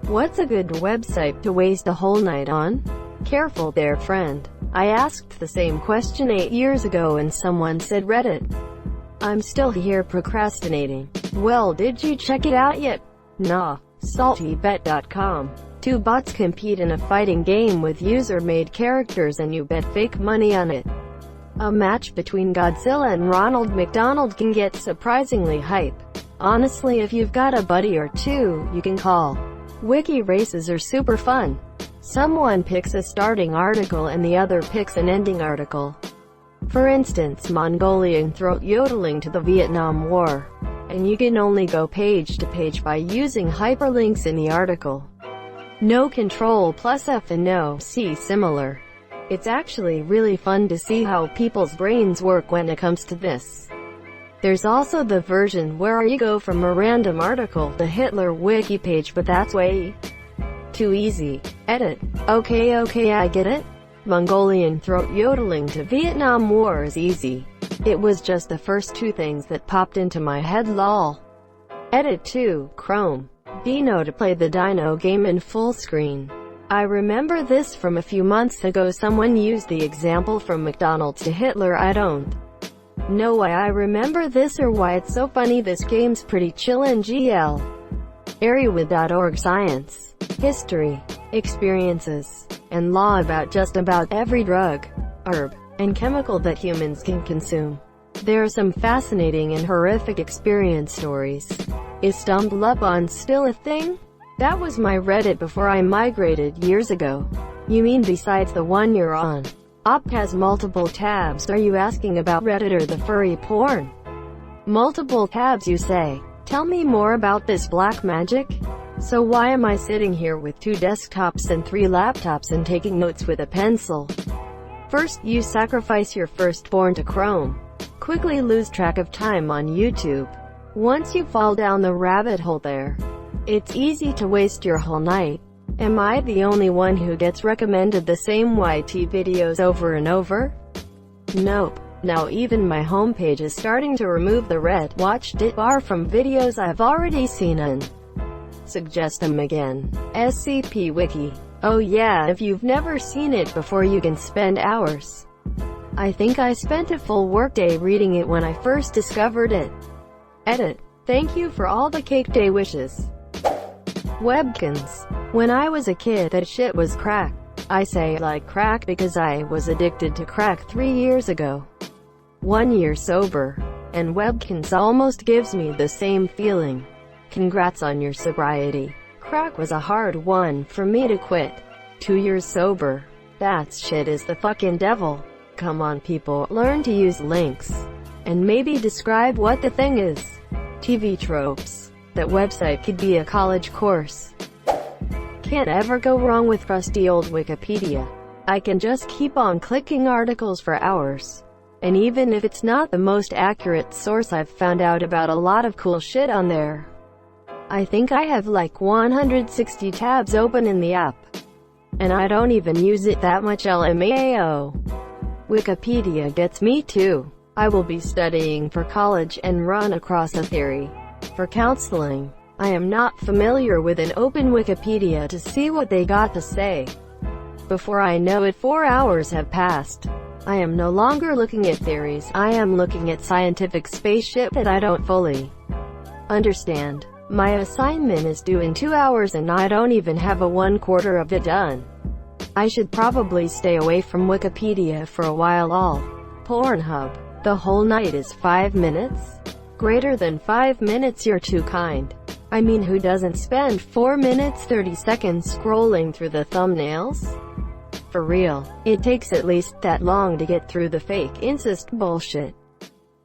What's a good website to waste a whole night on? Careful there, friend. I asked the same question 8 years ago and someone said Reddit. I'm still here procrastinating. Well, did you check it out yet? Nah. Saltybet.com. Two bots compete in a fighting game with user-made characters and you bet fake money on it. A match between Godzilla and Ronald McDonald can get surprisingly hype. Honestly, if you've got a buddy or two, you can call. Wiki races are super fun. Someone picks a starting article and the other picks an ending article. For instance, Mongolian throat yodeling to the Vietnam War. And you can only go page to page by using hyperlinks in the article. No Control+F and no C similar. It's actually really fun to see how people's brains work when it comes to this. There's also the version where you go from a random article to Hitler wiki page, but that's way too easy. Edit. Okay, I get it. Mongolian throat yodeling to Vietnam War is easy. It was just the first two things that popped into my head, lol. Edit 2, Chrome. Dino to play the Dino game in full screen. I remember this from a few months ago. Someone used the example from McDonald's to Hitler. I don't know why I remember this or why it's so funny. This game's pretty chill and GL. Area.org science, history, experiences, and law about just about every drug, herb, and chemical that humans can consume. There are some fascinating and horrific experience stories. Is StumbleUpon still a thing? That was my Reddit before I migrated years ago. You mean besides the one you're on? Op has multiple tabs. Are you asking about Reddit or the furry porn? Multiple tabs, you say? Tell me more about this black magic. So why am I sitting here with 2 desktops and 3 laptops and taking notes with a pencil? First, you sacrifice your firstborn to Chrome. Quickly lose track of time on YouTube. Once you fall down the rabbit hole there, it's easy to waste your whole night. Am I the only one who gets recommended the same YT videos over and over? Nope. Now even my homepage is starting to remove the red "watched it" bar from videos I've already seen and suggest them again. SCP Wiki. Oh yeah, if you've never seen it before, you can spend hours. I think I spent a full workday reading it when I first discovered it. Edit. Thank you for all the cake day wishes. Webkins. When I was a kid, that shit was crack. I say like crack because I was addicted to crack 3 years ago. 1 year sober. And Webkins almost gives me the same feeling. Congrats on your sobriety. Crack was a hard one for me to quit. 2 years sober. That shit is the fucking devil. Come on people, learn to use links. And maybe describe what the thing is. TV tropes. That website could be a college course. Can't ever go wrong with rusty old Wikipedia. I can just keep on clicking articles for hours. And even if it's not the most accurate source, I've found out about a lot of cool shit on there. I think I have like 160 tabs open in the app. And I don't even use it that much, LMAO. Wikipedia gets me too. I will be studying for college and run across a theory for counseling. I am not familiar with an open Wikipedia to see what they got to say. Before I know it, 4 hours have passed. I am no longer looking at theories, I am looking at scientific spaceship that I don't fully understand. My assignment is due in 2 hours and I don't even have a 1/4 of it done. I should probably stay away from Wikipedia for a while. All. Pornhub. The whole night is 5 minutes? Greater than 5 minutes, you're too kind. I mean, who doesn't spend 4 minutes 30 seconds scrolling through the thumbnails? For real, it takes at least that long to get through the fake incest bullshit.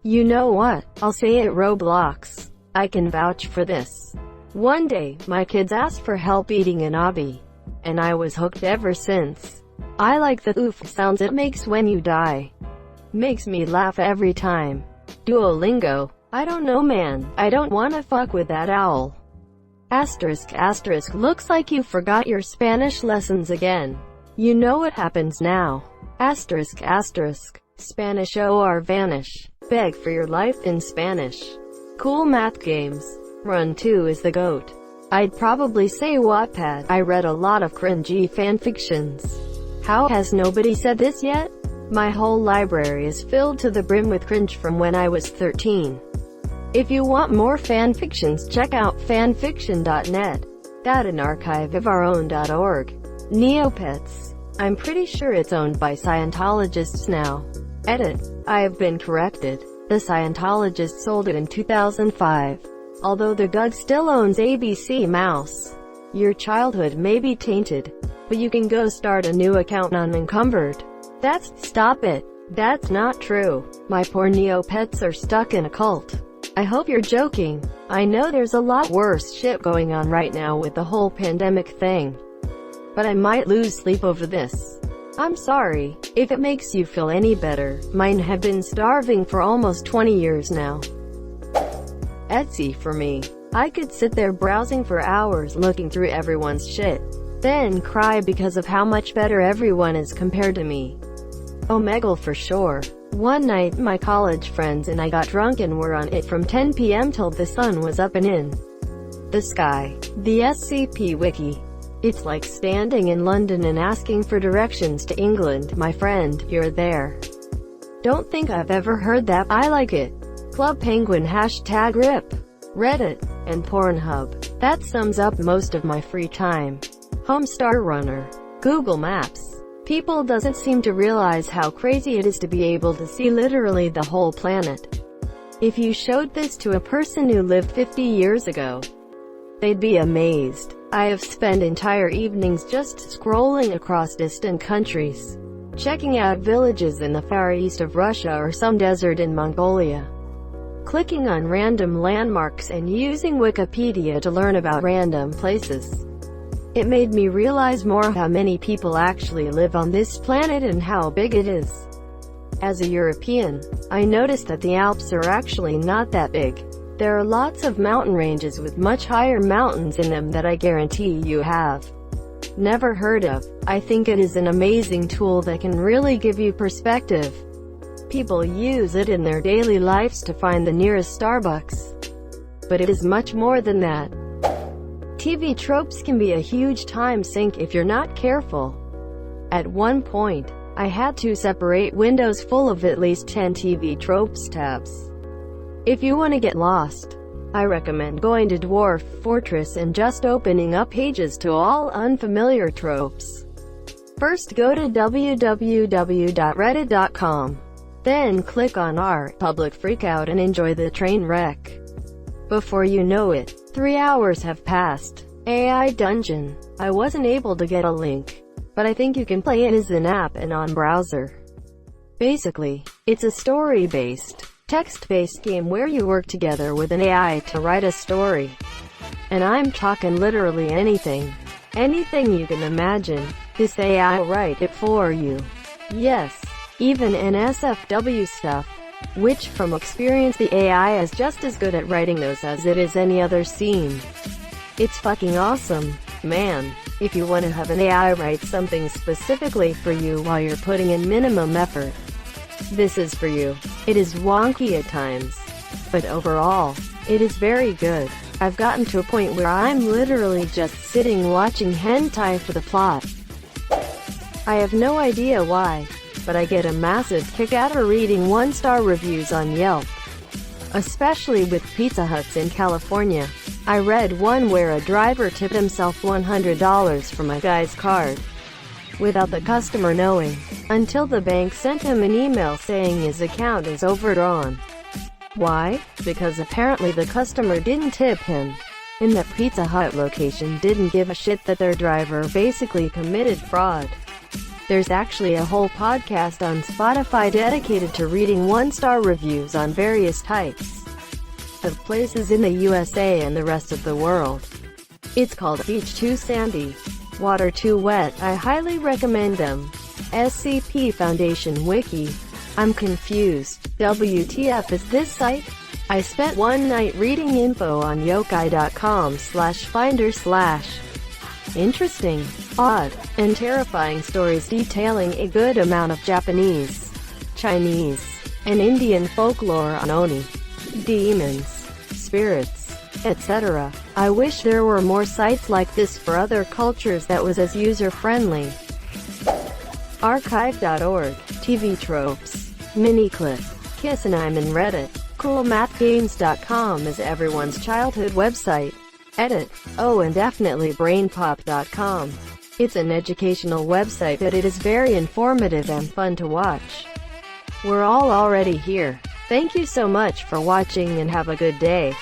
You know what? I'll say it, Roblox. I can vouch for this. One day, my kids asked for help eating an obby. And I was hooked ever since. I like the oof sounds it makes when you die. Makes me laugh every time. Duolingo. I don't know, man. I don't wanna fuck with that owl. Asterisk asterisk, looks like you forgot your Spanish lessons again. You know what happens now. Asterisk asterisk. Spanish or vanish. Beg for your life in Spanish. Cool math games. Run 2 is the GOAT. I'd probably say Wattpad. I read a lot of cringy fanfictions. How has nobody said this yet? My whole library is filled to the brim with cringe from when I was 13. If you want more fanfictions, check out fanfiction.net. An archive of our own.org. Neopets. I'm pretty sure it's owned by Scientologists now. Edit. I have been corrected. The Scientologists sold it in 2005. Although the GUG still owns ABC Mouse. Your childhood may be tainted, but you can go start a new account unencumbered. Stop it. That's not true. My poor Neopets are stuck in a cult. I hope you're joking. I know there's a lot worse shit going on right now with the whole pandemic thing. But I might lose sleep over this. I'm sorry. If it makes you feel any better, mine have been starving for almost 20 years now. Etsy for me. I could sit there browsing for hours looking through everyone's shit, then cry because of how much better everyone is compared to me. Omegle for sure. One night my college friends and I got drunk and were on it from 10 p.m. till the sun was up and in the sky. The SCP Wiki. It's like standing in London and asking for directions to England. My friend, you're there. Don't think I've ever heard that. I like it. Club Penguin #RIP. Reddit, and Pornhub. That sums up most of my free time. Homestar Runner. Google Maps. People doesn't seem to realize how crazy it is to be able to see literally the whole planet. If you showed this to a person who lived 50 years ago, they'd be amazed. I have spent entire evenings just scrolling across distant countries, checking out villages in the far east of Russia or some desert in Mongolia, clicking on random landmarks and using Wikipedia to learn about random places. It made me realize more how many people actually live on this planet and how big it is. As a European, I noticed that the Alps are actually not that big. There are lots of mountain ranges with much higher mountains in them that I guarantee you have never heard of. I think it is an amazing tool that can really give you perspective. People use it in their daily lives to find the nearest Starbucks. But it is much more than that. TV tropes can be a huge time sink if you're not careful. At one point, I had to separate windows full of at least 10 TV tropes tabs. If you want to get lost, I recommend going to Dwarf Fortress and just opening up pages to all unfamiliar tropes. First go to www.reddit.com. Then click on R, Public Freakout, and enjoy the train wreck. Before you know it, 3 hours have passed. AI Dungeon. I wasn't able to get a link, but I think you can play it as an app and on browser. Basically, it's a story-based, text-based game where you work together with an AI to write a story. And I'm talking literally anything. Anything you can imagine, this AI will write it for you. Yes, even NSFW stuff. Which from experience the AI is just as good at writing those as it is any other scene. It's fucking awesome, man. If you want to have an AI write something specifically for you while you're putting in minimum effort, this is for you. It is wonky at times, but overall, it is very good. I've gotten to a point where I'm literally just sitting watching hentai for the plot. I have no idea why, but I get a massive kick out of reading 1-star reviews on Yelp. Especially with Pizza Huts in California. I read one where a driver tipped himself $100 from a guy's card, without the customer knowing, until the bank sent him an email saying his account is overdrawn. Why? Because apparently the customer didn't tip him, and the Pizza Hut location didn't give a shit that their driver basically committed fraud. There's actually a whole podcast on Spotify dedicated to reading 1-star reviews on various types of places in the USA and the rest of the world. It's called Beach Too Sandy, Water Too Wet. I highly recommend them. SCP Foundation Wiki. I'm confused. WTF is this site? I spent one night reading info on yokai.com/finder/ interesting, odd, and terrifying stories detailing a good amount of Japanese, Chinese, and Indian folklore on Oni, demons, spirits, etc. I wish there were more sites like this for other cultures that was as user-friendly. Archive.org, TV tropes, mini-clip, Kiss and I'm in Reddit. CoolMathGames.com is everyone's childhood website. Edit. Oh, and definitely BrainPop.com. It's an educational website, but it is very informative and fun to watch. We're all already here. Thank you so much for watching and have a good day.